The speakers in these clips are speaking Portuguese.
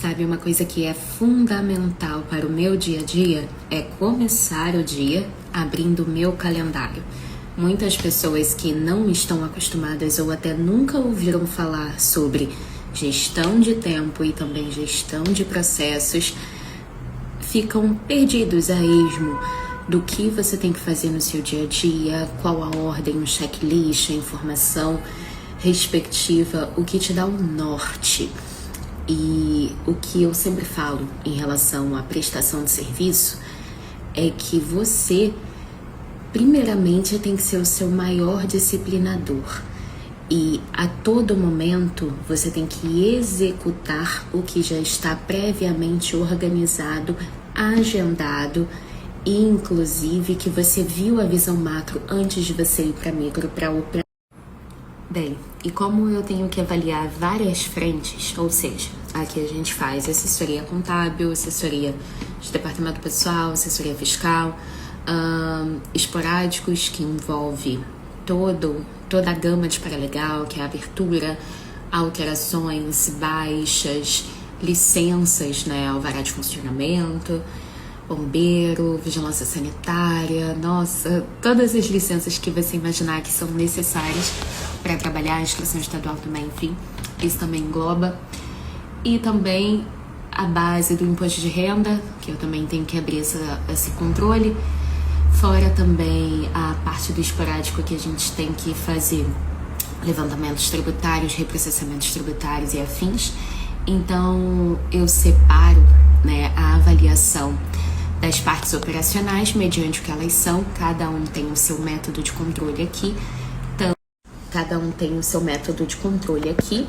Sabe, uma coisa que é fundamental para o meu dia a dia é começar o dia abrindo o meu calendário. Muitas pessoas que não estão acostumadas ou até nunca ouviram falar sobre gestão de tempo e também gestão de processos ficam perdidos a esmo do que você tem que fazer no seu dia a dia, qual a ordem, o checklist, a informação respectiva, o que te dá um norte. E o que eu sempre falo em relação à prestação de serviço é que você, primeiramente, tem que ser o seu maior disciplinador. E a todo momento você tem que executar o que já está previamente organizado, agendado, e inclusive que você viu a visão macro antes de você ir para micro, para operação. Bem, e como eu tenho que avaliar várias frentes, ou seja, aqui a gente faz assessoria contábil, assessoria de departamento pessoal, assessoria fiscal, esporádicos, que envolve toda a gama de paralegal, que é a abertura, alterações, baixas, licenças, né, alvará de funcionamento, bombeiro, vigilância sanitária, nossa, todas as licenças que você imaginar que são necessárias para trabalhar, a inscrição estadual também, enfim, isso também engloba. E também a base do imposto de renda, que eu também tenho que abrir esse controle, fora também a parte do esporádico que a gente tem que fazer levantamentos tributários, reprocessamentos tributários e afins. Então eu separo, né, a avaliação das partes operacionais mediante o que elas são. Cada um tem o seu método de controle aqui. Então, cada um tem o seu método de controle aqui.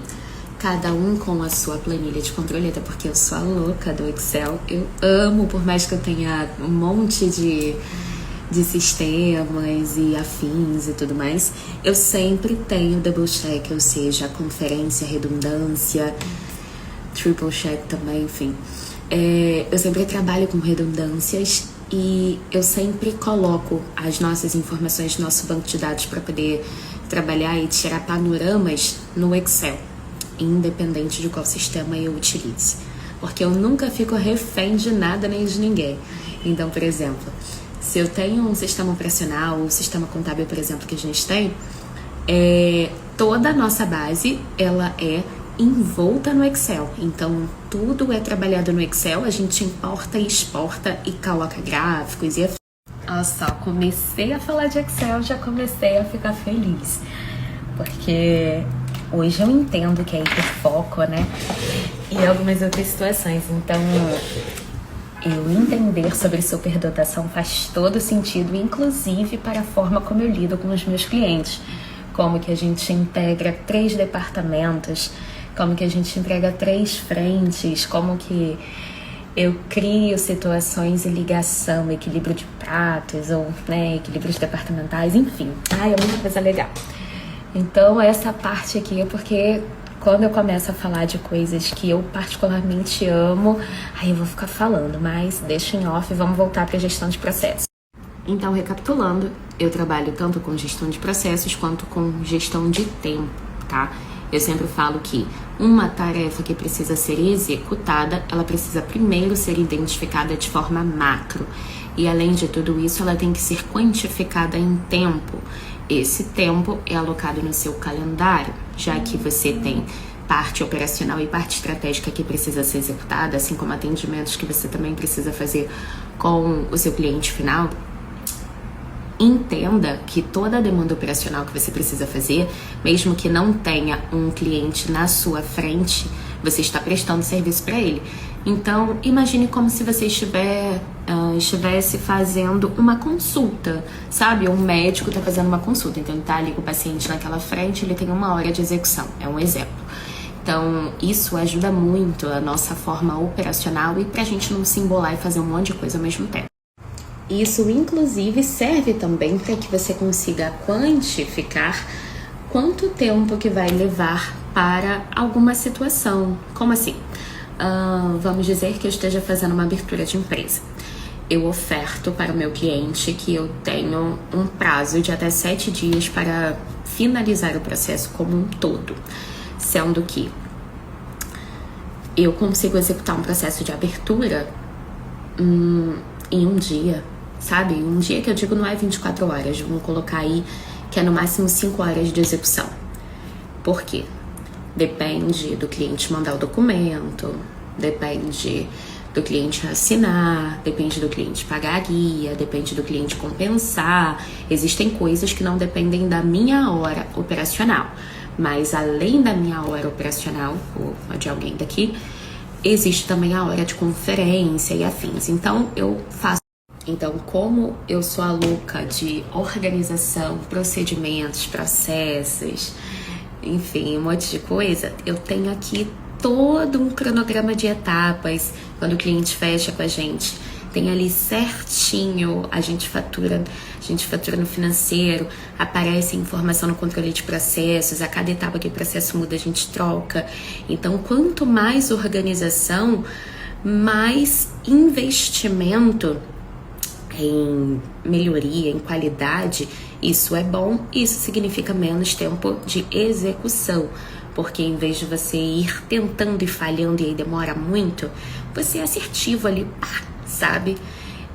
Cada um com a sua planilha de controle, até porque eu sou a louca do Excel. Eu amo, por mais que eu tenha um monte de sistemas e afins e tudo mais, eu sempre tenho double check, ou seja, a conferência, redundância, triple check também, enfim. Eu sempre trabalho com redundâncias e eu sempre coloco as nossas informações no nosso banco de dados para poder trabalhar e tirar panoramas no Excel, independente de qual sistema eu utilize, porque eu nunca fico refém de nada nem de ninguém. Então, por exemplo, se eu tenho um sistema operacional, um sistema contábil, por exemplo, que a gente tem, toda a nossa base, ela é envolta no Excel. Então, tudo é trabalhado no Excel, a gente importa e exporta e coloca gráficos e afins. Olha só, comecei a falar de Excel, já comecei a ficar feliz, porque hoje eu entendo que é hiperfoco, né? E algumas outras situações. Então, eu entender sobre superdotação faz todo sentido, inclusive para a forma como eu lido com os meus clientes. Como que a gente integra 3 departamentos, como que a gente entrega 3 frentes, como que eu crio situações e ligação, equilíbrio de pratos, ou, né, equilíbrios departamentais, enfim. É muita coisa legal. Então, essa parte aqui é porque quando eu começo a falar de coisas que eu particularmente amo, aí eu vou ficar falando, mas deixa em off e vamos voltar para a gestão de processos. Então, recapitulando, eu trabalho tanto com gestão de processos quanto com gestão de tempo, tá? Eu sempre falo que uma tarefa que precisa ser executada, ela precisa primeiro ser identificada de forma macro. E além de tudo isso, ela tem que ser quantificada em tempo. Esse tempo é alocado no seu calendário, já que você tem parte operacional e parte estratégica que precisa ser executada, assim como atendimentos que você também precisa fazer com o seu cliente final. Entenda que toda a demanda operacional que você precisa fazer, mesmo que não tenha um cliente na sua frente, você está prestando serviço para ele. Então, imagine como se você estivesse fazendo uma consulta, sabe? Um médico está fazendo uma consulta, então ele está ali com o paciente naquela frente, ele tem 1 hora de execução, é um exemplo. Então, isso ajuda muito a nossa forma operacional e para a gente não se embolar e fazer um monte de coisa ao mesmo tempo. Isso, inclusive, serve também para que você consiga quantificar quanto tempo que vai levar para alguma situação. Como assim? Vamos dizer que eu esteja fazendo uma abertura de empresa. Eu oferto para o meu cliente que eu tenho um prazo de até 7 dias para finalizar o processo como um todo. Sendo que eu consigo executar um processo de abertura em um dia, sabe? Um dia que eu digo não é 24 horas, vamos colocar aí que é no máximo 5 horas de execução. Por quê? Depende do cliente mandar o documento, depende do cliente assinar, depende do cliente pagar a guia, depende do cliente compensar. Existem coisas que não dependem da minha hora operacional, mas além da minha hora operacional, ou de alguém daqui, existe também a hora de conferência e afins. Então, eu faço. Então, como eu sou a louca de organização, procedimentos, processos, enfim, um monte de coisa, eu tenho aqui todo um cronograma de etapas. Quando o cliente fecha com a gente, tem ali certinho, a gente fatura no financeiro, aparece informação no controle de processos, a cada etapa que o processo muda a gente troca. Então, quanto mais organização, mais investimento em melhoria, em qualidade, isso é bom, isso significa menos tempo de execução, porque em vez de você ir tentando e falhando e aí demora muito, você é assertivo ali, pá, sabe?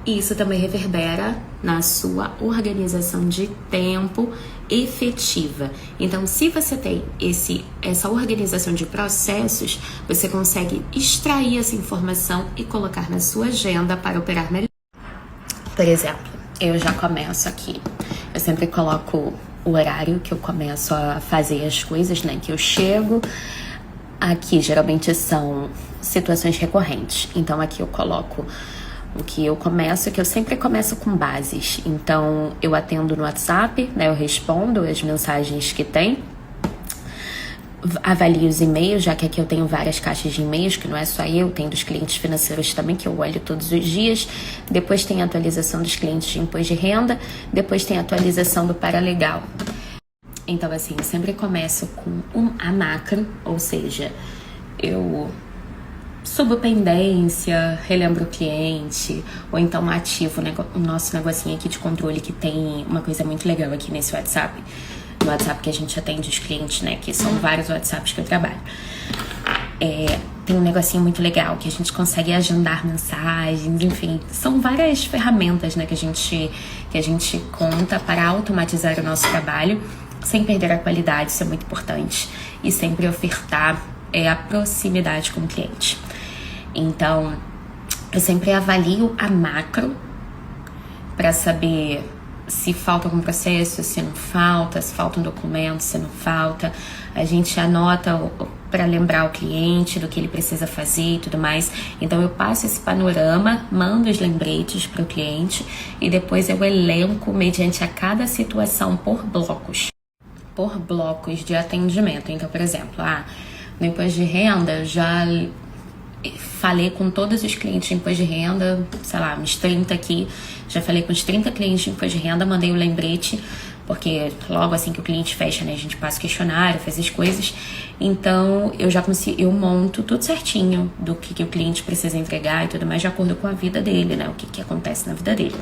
E isso também reverbera na sua organização de tempo efetiva. Então, se você tem essa organização de processos, você consegue extrair essa informação e colocar na sua agenda para operar melhor. Por exemplo, eu já começo aqui. Eu sempre coloco o horário que eu começo a fazer as coisas, né? Que eu chego. Aqui, geralmente, são situações recorrentes. Então, aqui eu coloco o que eu começo, que eu sempre começo com bases. Então, eu atendo no WhatsApp, né? Eu respondo as mensagens que tem. Avalio os e-mails, já que aqui eu tenho várias caixas de e-mails, que não é só eu, tem dos clientes financeiros também, que eu olho todos os dias. Depois tem a atualização dos clientes de imposto de renda, depois tem a atualização do Paralegal. Então, assim, eu sempre começo com a macro, ou seja, eu subo pendência, relembro o cliente, ou então ativo o nosso negocinho aqui de controle, que tem uma coisa muito legal aqui nesse WhatsApp. No WhatsApp que a gente atende os clientes, né? Que são vários WhatsApps que eu trabalho. Tem um negocinho muito legal que a gente consegue agendar mensagens, enfim. São várias ferramentas, né? Que a gente conta para automatizar o nosso trabalho sem perder a qualidade, isso é muito importante. E sempre ofertar a proximidade com o cliente. Então, eu sempre avalio a macro para saber se falta algum processo, se não falta, se falta um documento, se não falta. A gente anota para lembrar o cliente do que ele precisa fazer e tudo mais. Então eu passo esse panorama, mando os lembretes para o cliente e depois eu elenco mediante a cada situação por blocos de atendimento. Então, por exemplo, no imposto de renda, eu já falei com todos os clientes de imposto de renda, sei lá, uns 30 aqui, já falei com os 30 clientes de imposto de renda, mandei o lembrete, porque logo assim que o cliente fecha, né, a gente passa o questionário, faz as coisas, então eu monto tudo certinho do que o cliente precisa entregar e tudo mais, de acordo com a vida dele, né, o que acontece na vida dele.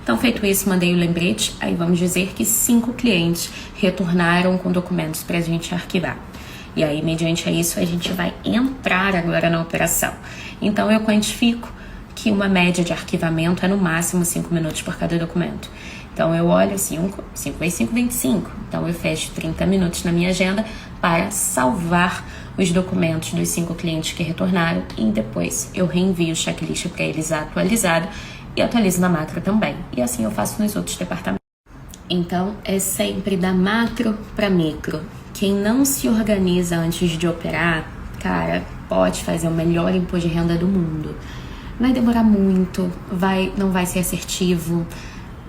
Então, feito isso, mandei o lembrete, aí vamos dizer que 5 clientes retornaram com documentos pra gente arquivar. E aí, mediante isso, a gente vai entrar agora na operação. Então, eu quantifico que uma média de arquivamento é no máximo 5 minutos por cada documento. Então, eu olho 5 vezes 5, 25. Então, eu fecho 30 minutos na minha agenda para salvar os documentos dos 5 clientes que retornaram e depois eu reenvio o checklist para eles atualizado e atualizo na macro também. E assim eu faço nos outros departamentos. Então, é sempre da macro para micro. Quem não se organiza antes de operar, cara, pode fazer o melhor imposto de renda do mundo. Vai demorar muito, não vai ser assertivo,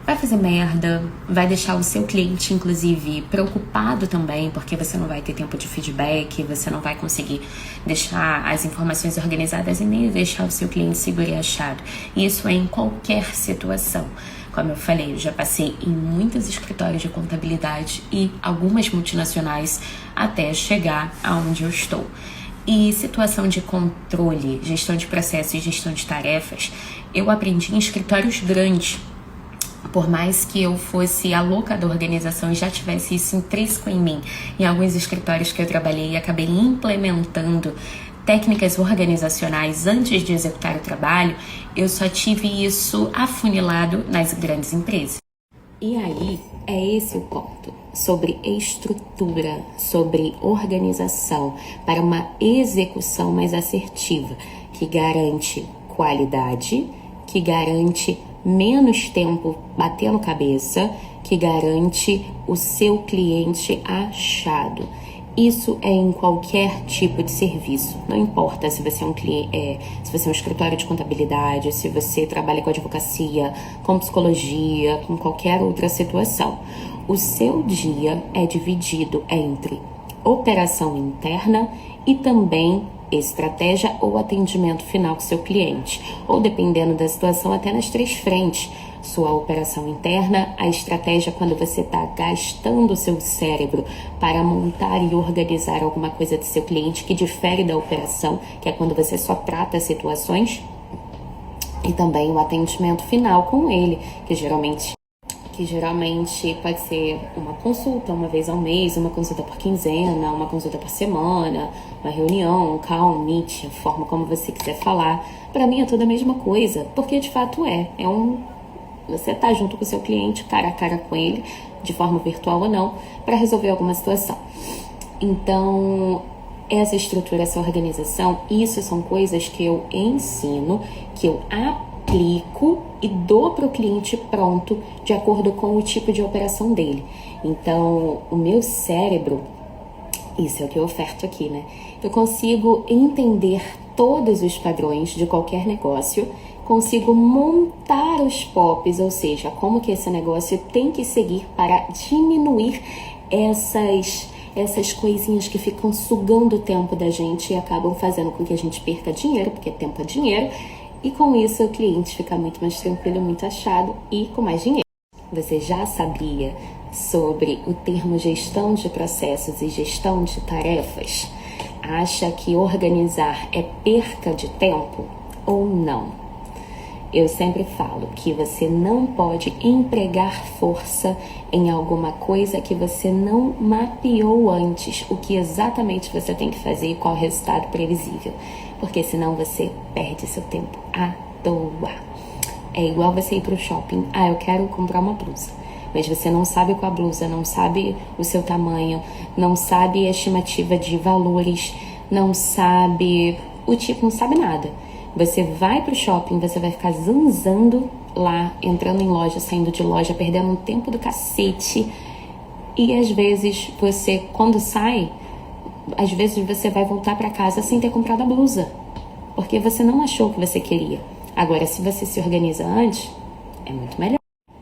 vai fazer merda, vai deixar o seu cliente, inclusive, preocupado também, porque você não vai ter tempo de feedback, você não vai conseguir deixar as informações organizadas e nem deixar o seu cliente seguro e achado. E isso é em qualquer situação. Como eu falei, eu já passei em muitos escritórios de contabilidade e algumas multinacionais até chegar aonde eu estou. E situação de controle, gestão de processos e gestão de tarefas, eu aprendi em escritórios grandes. Por mais que eu fosse a louca da organização e já tivesse isso intrínseco em mim, em alguns escritórios que eu trabalhei e acabei implementando técnicas organizacionais antes de executar o trabalho, eu só tive isso afunilado nas grandes empresas. E aí, é esse o ponto, sobre estrutura, sobre organização, para uma execução mais assertiva, que garante qualidade, que garante menos tempo batendo cabeça, que garante o seu cliente achado. Isso é em qualquer tipo de serviço. Não importa se você é um cliente, se você é um escritório de contabilidade, se você trabalha com advocacia, com psicologia, com qualquer outra situação. O seu dia é dividido entre operação interna e também estratégia ou atendimento final com seu cliente, ou dependendo da situação, até nas 3 frentes. Sua operação interna, a estratégia quando você está gastando o seu cérebro para montar e organizar alguma coisa do seu cliente que difere da operação, que é quando você só trata situações, e também o atendimento final com ele, que geralmente pode ser uma consulta uma vez ao mês, uma consulta por quinzena, uma consulta por semana, uma reunião, um call, meet, a forma como você quiser falar. Para mim é tudo a mesma coisa, porque de fato você tá junto com o seu cliente, cara a cara com ele, de forma virtual ou não, para resolver alguma situação. Então, essa estrutura, essa organização, isso são coisas que eu ensino, que eu aplico e dou para o cliente pronto, de acordo com o tipo de operação dele. Então, o meu cérebro, isso é o que eu oferto aqui, né? Eu consigo entender todos os padrões de qualquer negócio, consigo montar os POPs, ou seja, como que esse negócio tem que seguir para diminuir essas coisinhas que ficam sugando o tempo da gente e acabam fazendo com que a gente perca dinheiro, porque tempo é dinheiro, e com isso o cliente fica muito mais tranquilo, muito achado e com mais dinheiro. Você já sabia sobre o termo gestão de processos e gestão de tarefas? Acha que organizar é perca de tempo ou não? Eu sempre falo que você não pode empregar força em alguma coisa que você não mapeou antes, o que exatamente você tem que fazer e qual o resultado previsível, porque senão você perde seu tempo à toa. É igual você ir pro shopping, eu quero comprar uma blusa, mas você não sabe qual a blusa, não sabe o seu tamanho, não sabe a estimativa de valores, não sabe o tipo, não sabe nada. Você vai pro shopping, você vai ficar zanzando lá, entrando em loja, saindo de loja, perdendo um tempo do cacete. E às vezes você, quando sai, às vezes você vai voltar pra casa sem ter comprado a blusa, porque você não achou o que você queria. Agora, se você se organiza antes, é muito melhor.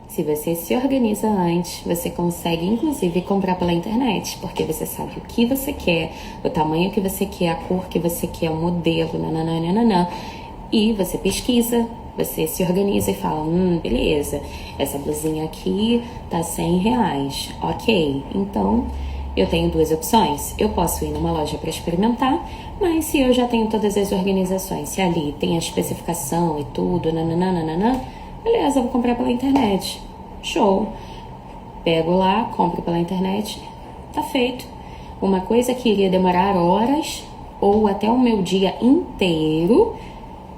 Se você se organiza antes, você consegue inclusive comprar pela internet, porque você sabe o que você quer, o tamanho que você quer, a cor que você quer, o modelo, nananana, e você pesquisa, você se organiza e fala, beleza, essa blusinha aqui tá R$100, ok, então eu tenho 2 opções, eu posso ir numa loja para experimentar, mas se eu já tenho todas as organizações, se ali tem a especificação e tudo, nananana, beleza, eu vou comprar pela internet. Show. Pego lá, compro pela internet, tá feito. Uma coisa que iria demorar horas ou até o meu dia inteiro,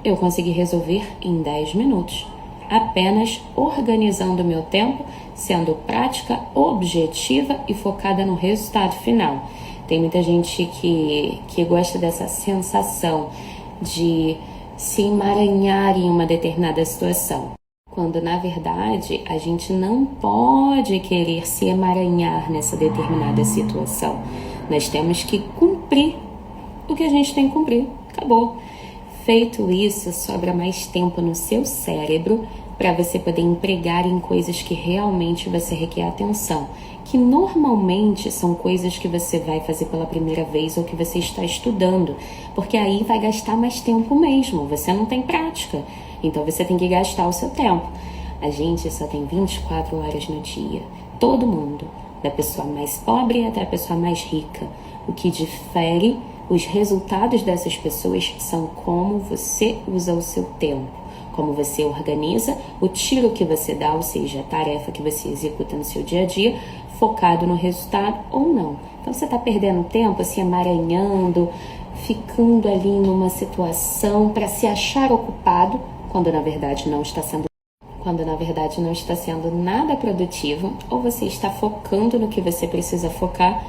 eu consegui resolver em 10 minutos. Apenas organizando o meu tempo, sendo prática, objetiva e focada no resultado final. Tem muita gente que gosta dessa sensação de se emaranhar em uma determinada situação, quando na verdade a gente não pode querer se emaranhar nessa determinada situação. Nós temos que cumprir o que a gente tem que cumprir. Acabou. Feito isso, sobra mais tempo no seu cérebro para você poder empregar em coisas que realmente você requer atenção, que normalmente são coisas que você vai fazer pela primeira vez ou que você está estudando, porque aí vai gastar mais tempo mesmo, você não tem prática, então você tem que gastar o seu tempo. A gente só tem 24 horas no dia, todo mundo, da pessoa mais pobre até a pessoa mais rica. O que difere os resultados dessas pessoas são como você usa o seu tempo, como você organiza o tiro que você dá, ou seja, a tarefa que você executa no seu dia a dia, focado no resultado ou não. Então você está perdendo tempo, se emaranhando, ficando ali numa situação para se achar ocupado, quando na verdade não está sendo nada produtivo, ou você está focando no que você precisa focar,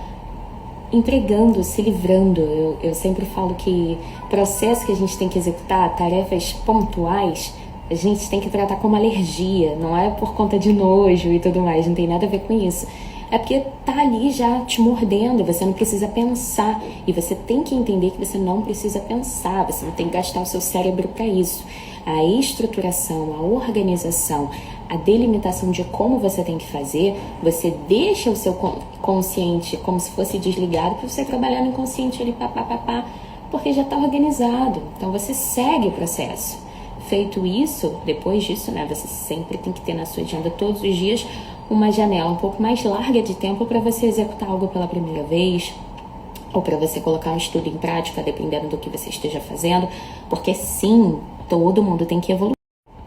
entregando, se livrando. Eu sempre falo que processo que a gente tem que executar, tarefas pontuais, a gente tem que tratar como alergia, não é por conta de nojo e tudo mais, não tem nada a ver com isso. É porque tá ali já te mordendo, você não precisa pensar. E você tem que entender que você não precisa pensar, você não tem que gastar o seu cérebro para isso. A estruturação, a organização, a delimitação de como você tem que fazer, você deixa o seu consciente como se fosse desligado para você trabalhar no inconsciente ali, porque já está organizado. Então você segue o processo. Feito isso, depois disso, né, você sempre tem que ter na sua agenda todos os dias uma janela um pouco mais larga de tempo para você executar algo pela primeira vez, ou para você colocar um estudo em prática, dependendo do que você esteja fazendo, porque sim, todo mundo tem que evoluir.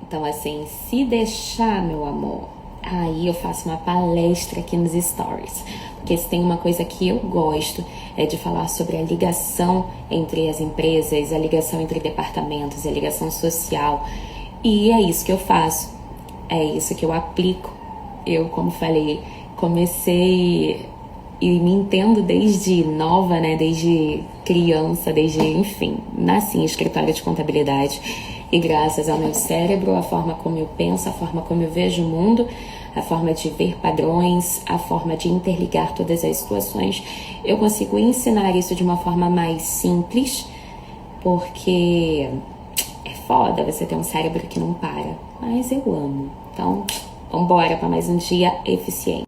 Então, assim, se deixar, meu amor, aí eu faço uma palestra aqui nos stories, porque se tem uma coisa que eu gosto é de falar sobre a ligação entre as empresas, a ligação entre departamentos, a ligação social, e é isso que eu faço, é isso que eu aplico. Eu, como falei, comecei e me entendo desde nova, né? Desde criança, enfim, nasci em escritório de contabilidade. E graças ao meu cérebro, a forma como eu penso, a forma como eu vejo o mundo, a forma de ver padrões, a forma de interligar todas as situações, eu consigo ensinar isso de uma forma mais simples, porque é foda você ter um cérebro que não para. Mas eu amo. Então, vambora para mais um dia eficiente.